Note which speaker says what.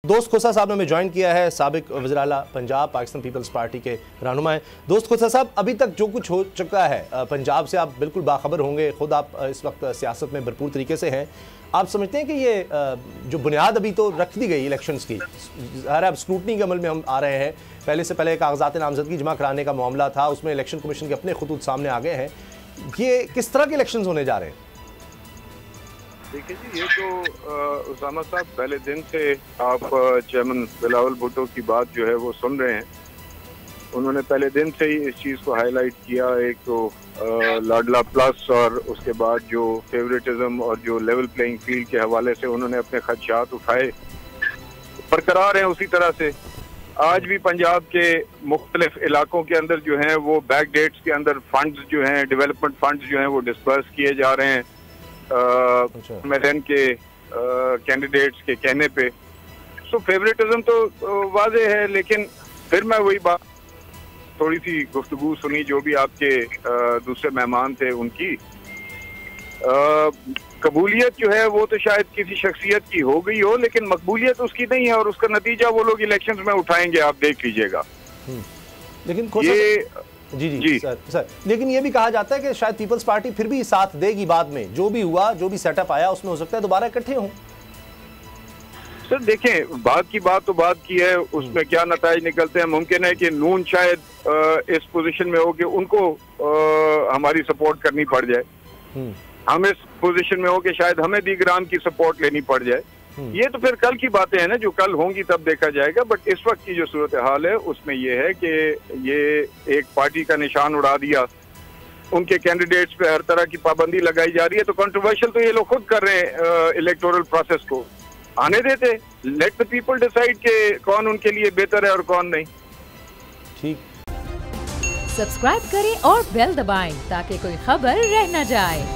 Speaker 1: दोस्त खोसा साहब ने हमें ज्वाइन किया है, साबिक वज़ीर आला पंजाब पाकिस्तान पीपल्स पार्टी के रहनुमा हैं। दोस्त खोसा साहब, अभी तक जो कुछ हो चुका है पंजाब से आप बिल्कुल बाखबर होंगे, खुद आप इस वक्त सियासत में भरपूर तरीके से हैं। आप समझते हैं कि ये जो बुनियाद अभी तो रख दी गई इलेक्शंस की, अब स्क्रूटनी के अमल में हम आ रहे हैं, पहले कागजात नामजदगी जमा कराने का मामला था, उसमें इलेक्शन कमीशन के अपने खुतूत सामने आ गए हैं। ये किस तरह के इलेक्शंस होने जा रहे हैं?
Speaker 2: देखिए जी, ये तो उसामा साहब पहले दिन से आप चेयरमैन बिलावल भुट्टो की बात जो है वो सुन रहे हैं। उन्होंने पहले दिन से ही इस चीज़ को हाईलाइट किया, एक तो लाडला प्लस और उसके बाद जो फेवरेटिज्म और जो लेवल प्लेइंग फील्ड के हवाले से उन्होंने अपने खदशात उठाए, बरकरार हैं उसी तरह से। आज भी पंजाब के मुख्तलिफ इलाकों के अंदर जो हैं वो बैक डेट्स के अंदर फंड्स जो हैं, डेवलपमेंट फंड्स जो हैं वो डिस्पर्स किए जा रहे हैं मैदान के कैंडिडेट्स के कहने पे। सो फेवरेटिज्म तो वाजे है, लेकिन फिर मैं वही बात, थोड़ी सी गुफ्तगू सुनी जो भी आपके दूसरे मेहमान थे उनकी, कबूलियत जो है वो तो शायद किसी शख्सियत की हो गई हो, लेकिन मकबूलियत उसकी नहीं है और उसका नतीजा वो लोग इलेक्शंस में उठाएंगे, आप देख लीजिएगा।
Speaker 1: लेकिन
Speaker 2: ये
Speaker 1: जी सर, लेकिन ये भी कहा जाता है कि शायद पीपल्स पार्टी फिर भी साथ देगी बाद में, जो भी हुआ, जो भी सेटअप आया उसमें हो सकता है दोबारा इकट्ठे हों।
Speaker 2: सर देखें, बात की है, उसमें क्या नताइज निकलते हैं। मुमकिन है कि नून शायद इस पोजीशन में हो कि उनको हमारी सपोर्ट करनी पड़ जाए, हम इस पोजीशन में हो कि शायद हमें दीगरान की सपोर्ट लेनी पड़ जाए। ये तो फिर कल की बातें हैं ना, जो कल होंगी तब देखा जाएगा। बट इस वक्त की जो सूरत हाल है उसमें यह है कि ये एक पार्टी का निशान उड़ा दिया, उनके कैंडिडेट्स पे हर तरह की पाबंदी लगाई जा रही है। तो कंट्रोवर्शियल तो ये लोग खुद कर रहे हैं इलेक्टोरल प्रोसेस को। आने देते, लेट द पीपल डिसाइड कि कौन उनके लिए बेहतर है और कौन नहीं।
Speaker 1: ठीक,
Speaker 3: सब्सक्राइब करें और बेल दबाएं ताकि कोई खबर रह न जाए।